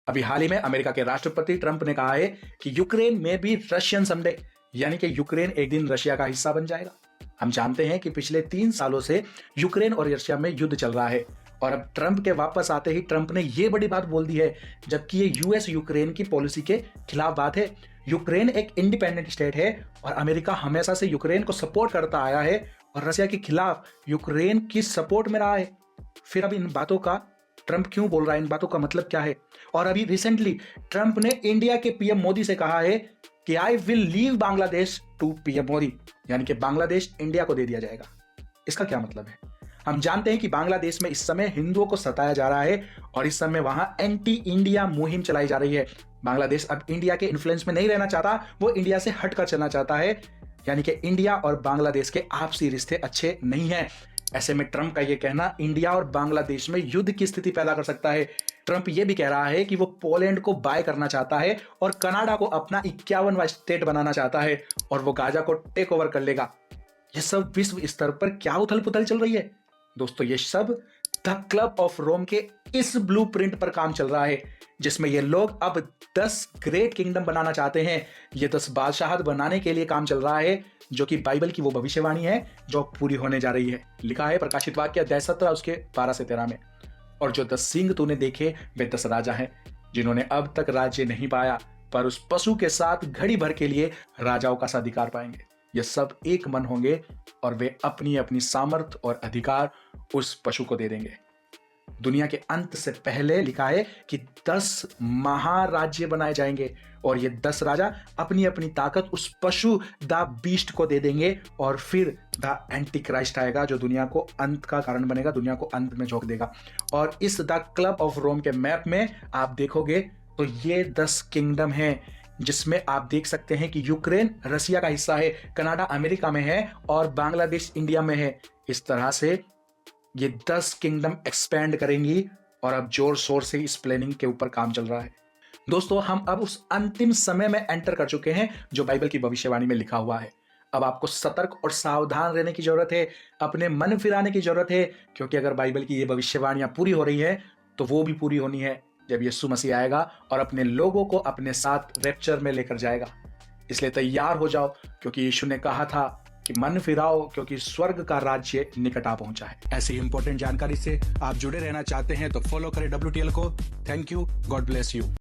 अभी हाल ही में अमेरिका के राष्ट्रपति ट्रंप ने कहा है कि यूक्रेन में भी रशियन समडे, यानी कि यूक्रेन एक दिन रशिया का हिस्सा बन जाएगा। हम जानते हैं कि पिछले 3 सालों से यूक्रेन और रशिया में युद्ध चल रहा है और अब ट्रंप के वापस आते ही ट्रंप ने यह बड़ी बात बोल दी है, जबकि ये यूएस यूक्रेन की पॉलिसी के खिलाफ बात है। यूक्रेन एक इंडिपेंडेंट स्टेट है और अमेरिका हमेशा से यूक्रेन को सपोर्ट करता आया है और रशिया के खिलाफ यूक्रेन की सपोर्ट में रहा है। फिर अब इन बातों का ट्रंप क्यों बोल रहा है, इन बातों का मतलब क्या है? और अभी रिसेंटली ट्रंप ने इंडिया के पीएम मोदी से कहा है कि I will leave Bangladesh to PM Modi, यानी कि बांग्लादेश इंडिया को दे दिया जाएगा। इसका क्या मतलब है? हम जानते हैं कि बांग्लादेश में इस समय हिंदुओं को सताया जा रहा है और इस समय वहां एंटी इंडिया मुहिम चलाई जा रही है। बांग्लादेश अब इंडिया के इन्फ्लुएंस में नहीं रहना चाहता, वो इंडिया से हटकर चलना चाहता है, यानी कि इंडिया और बांग्लादेश के आपसी रिश्ते अच्छे नहीं हैं। ऐसे में ट्रंप का यह कहना इंडिया और बांग्लादेश में युद्ध की स्थिति पैदा कर सकता है। ट्रंप यह भी कह रहा है कि वो पोलैंड को बाय करना चाहता है और कनाडा को अपना 51वां स्टेट बनाना चाहता है और वो गाजा को टेक ओवर कर लेगा। यह सब विश्व स्तर पर क्या उथल पुथल चल रही है दोस्तों? ये सब द क्लब ऑफ रोम के इस ब्लूप्रिंट पर काम चल रहा है, जिसमें ये लोग अब 10 ग्रेट किंगडम बनाना चाहते हैं। ये 10 बादशाहत बनाने के लिए काम चल रहा है, जो कि बाइबल की वो भविष्यवाणी है जो पूरी होने जा रही है। लिखा है प्रकाशित वाक्य अध्याय 17 उसके 12 से 13 में, और जो 10 सिंह तूने देखे वे 10 राजा हैं जिन्होंने अब तक राज्य नहीं पाया, पर उस पशु के साथ घड़ी भर के लिए राजाओं का अधिकार पाएंगे। ये सब एक मन होंगे और वे अपनी अपनी सामर्थ और अधिकार उस पशु को दे देंगे। दुनिया के अंत से पहले लिखा है कि 10 महाराज्य बनाए जाएंगे और ये 10 राजा अपनी अपनी ताकत उस पशु द बीस्ट को दे देंगे और फिर द एंटी क्राइस्ट आएगा जो दुनिया को अंत का कारण बनेगा, दुनिया को अंत में झोंक देगा। और इस द क्लब ऑफ रोम के मैप में आप देखोगे तो ये 10 किंगडम हैं, जिसमें आप देख सकते हैं कि यूक्रेन रसिया का हिस्सा है, कनाडा अमेरिका में है और बांग्लादेश इंडिया में है। इस तरह से ये 10 किंगडम एक्सपेंड करेंगी और अब जोर शोर से इस प्लानिंग के ऊपर काम चल रहा है। दोस्तों, हम अब उस अंतिम समय में एंटर कर चुके हैं जो बाइबल की भविष्यवाणी में लिखा हुआ है। अब आपको सतर्क और सावधान रहने की जरूरत है, अपने मन फिराने की जरूरत है, क्योंकि अगर बाइबल की ये भविष्यवाणियां पूरी हो रही है तो वो भी पूरी होनी है जब यीशु मसीह आएगा और अपने लोगों को अपने साथ रैप्चर में लेकर जाएगा। इसलिए तैयार हो जाओ, क्योंकि यीशु ने कहा था कि मन फिराओ क्योंकि स्वर्ग का राज्य निकट आ पहुंचा है। ऐसी इंपॉर्टेंट जानकारी से आप जुड़े रहना चाहते हैं तो फॉलो करें WTL को। Thank you, God bless you.